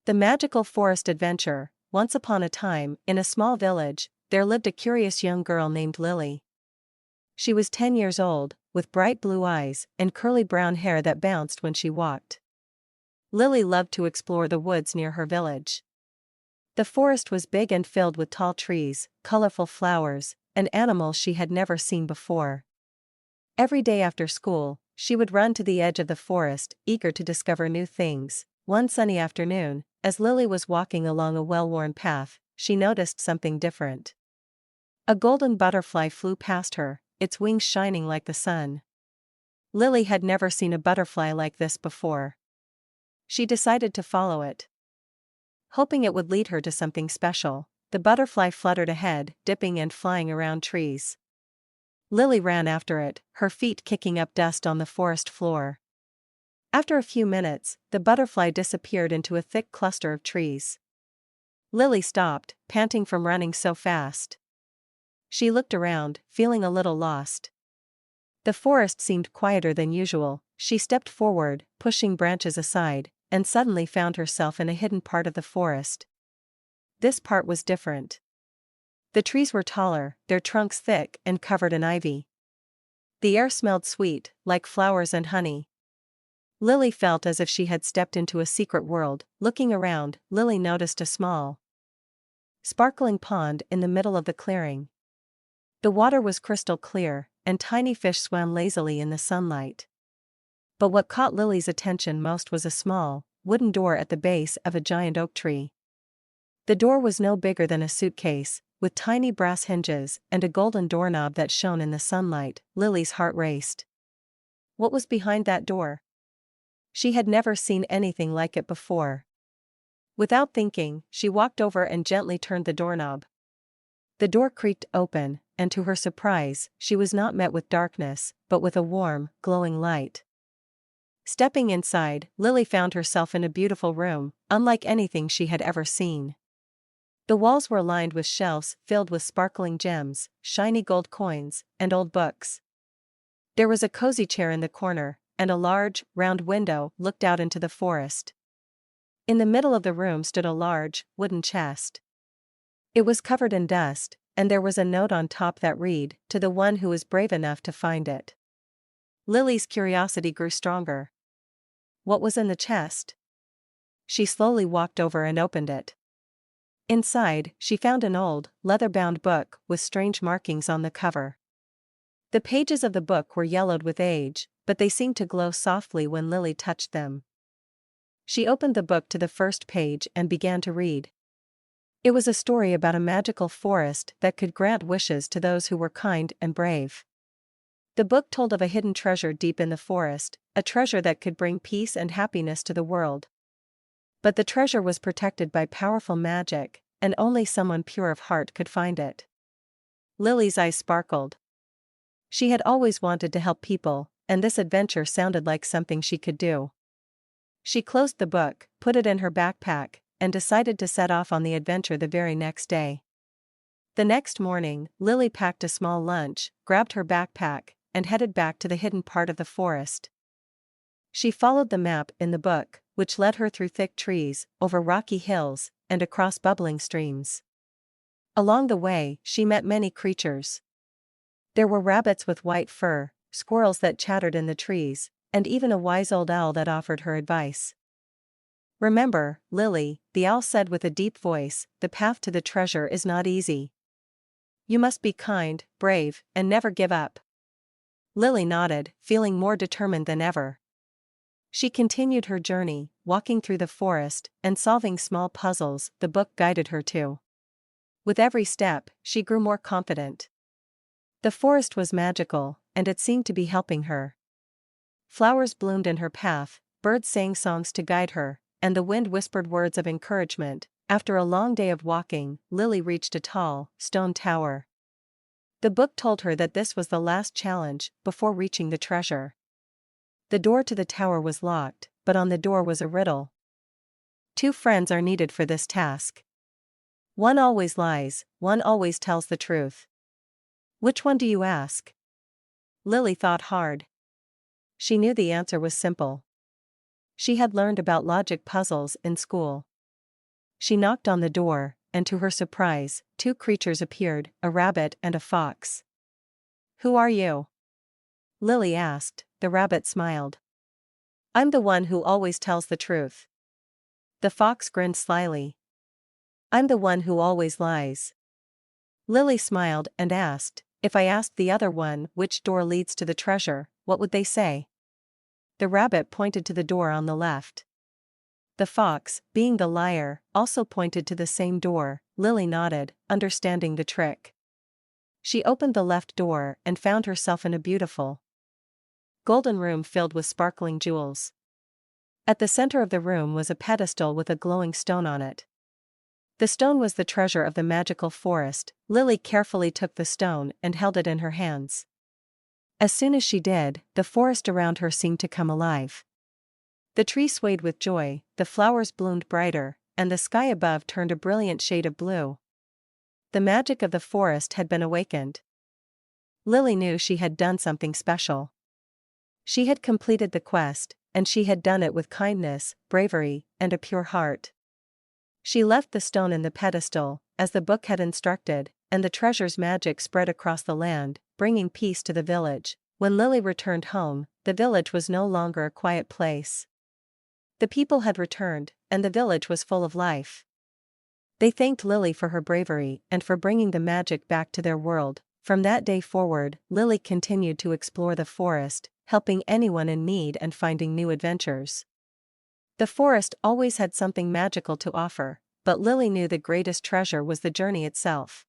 The Magical Forest Adventure. Once upon a time, in a small village, there lived a curious young girl named Lily. She was 10 years old, with bright blue eyes and curly brown hair that bounced when she walked. Lily loved to explore the woods near her village. The forest was big and filled with tall trees, colorful flowers, and animals she had never seen before. Every day after school, she would run to the edge of the forest, eager to discover new things. One sunny afternoon, as Lily was walking along a well-worn path, she noticed something different. A golden butterfly flew past her, its wings shining like the sun. Lily had never seen a butterfly like this before. She decided to follow it. Hoping it would lead her to something special, the butterfly fluttered ahead, dipping and flying around trees. Lily ran after it, her feet kicking up dust on the forest floor. After a few minutes, the butterfly disappeared into a thick cluster of trees. Lily stopped, panting from running so fast. She looked around, feeling a little lost. The forest seemed quieter than usual. She stepped forward, pushing branches aside, and suddenly found herself in a hidden part of the forest. This part was different. The trees were taller, their trunks thick and covered in ivy. The air smelled sweet, like flowers and honey. Lily felt as if she had stepped into a secret world. Looking around, Lily noticed a small, sparkling pond in the middle of the clearing. The water was crystal clear, and tiny fish swam lazily in the sunlight. But what caught Lily's attention most was a small, wooden door at the base of a giant oak tree. The door was no bigger than a suitcase, with tiny brass hinges and a golden doorknob that shone in the sunlight. Lily's heart raced. What was behind that door? She had never seen anything like it before. Without thinking, she walked over and gently turned the doorknob. The door creaked open, and to her surprise, she was not met with darkness, but with a warm, glowing light. Stepping inside, Lily found herself in a beautiful room, unlike anything she had ever seen. The walls were lined with shelves filled with sparkling gems, shiny gold coins, and old books. There was a cozy chair in the corner, and a large, round window looked out into the forest. In the middle of the room stood a large, wooden chest. It was covered in dust, and there was a note on top that read, "To the one who is brave enough to find it." Lily's curiosity grew stronger. What was in the chest? She slowly walked over and opened it. Inside, she found an old, leather-bound book with strange markings on the cover. The pages of the book were yellowed with age, but they seemed to glow softly when Lily touched them. She opened the book to the first page and began to read. It was a story about a magical forest that could grant wishes to those who were kind and brave. The book told of a hidden treasure deep in the forest, a treasure that could bring peace and happiness to the world. But the treasure was protected by powerful magic, and only someone pure of heart could find it. Lily's eyes sparkled. She had always wanted to help people, and this adventure sounded like something she could do. She closed the book, put it in her backpack, and decided to set off on the adventure the very next day. The next morning, Lily packed a small lunch, grabbed her backpack, and headed back to the hidden part of the forest. She followed the map in the book, which led her through thick trees, over rocky hills, and across bubbling streams. Along the way, she met many creatures. There were rabbits with white fur, squirrels that chattered in the trees, and even a wise old owl that offered her advice. "Remember, Lily," the owl said with a deep voice, "the path to the treasure is not easy. You must be kind, brave, and never give up." Lily nodded, feeling more determined than ever. She continued her journey, walking through the forest and solving small puzzles the book guided her to. With every step, she grew more confident. The forest was magical, and it seemed to be helping her. Flowers bloomed in her path, birds sang songs to guide her, and the wind whispered words of encouragement. After a long day of walking, Lily reached a tall, stone tower. The book told her that this was the last challenge before reaching the treasure. The door to the tower was locked, but on the door was a riddle. 2 friends are needed for this task. One always lies, one always tells the truth. Which one do you ask? Lily thought hard. She knew the answer was simple. She had learned about logic puzzles in school. She knocked on the door, and to her surprise, two creatures appeared, a rabbit and a fox. "Who are you?" Lily asked. The rabbit smiled. "I'm the one who always tells the truth." The fox grinned slyly. "I'm the one who always lies." Lily smiled and asked, "If I asked the other one which door leads to the treasure, what would they say?" The rabbit pointed to the door on the left. The fox, being the liar, also pointed to the same door. Lily nodded, understanding the trick. She opened the left door and found herself in a beautiful golden room filled with sparkling jewels. At the center of the room was a pedestal with a glowing stone on it. The stone was the treasure of the magical forest. Lily carefully took the stone and held it in her hands. As soon as she did, the forest around her seemed to come alive. The trees swayed with joy, the flowers bloomed brighter, and the sky above turned a brilliant shade of blue. The magic of the forest had been awakened. Lily knew she had done something special. She had completed the quest, and she had done it with kindness, bravery, and a pure heart. She left the stone in the pedestal, as the book had instructed, and the treasure's magic spread across the land, bringing peace to the village. When Lily returned home, the village was no longer a quiet place. The people had returned, and the village was full of life. They thanked Lily for her bravery and for bringing the magic back to their world. From that day forward, Lily continued to explore the forest, helping anyone in need and finding new adventures. The forest always had something magical to offer, but Lily knew the greatest treasure was the journey itself.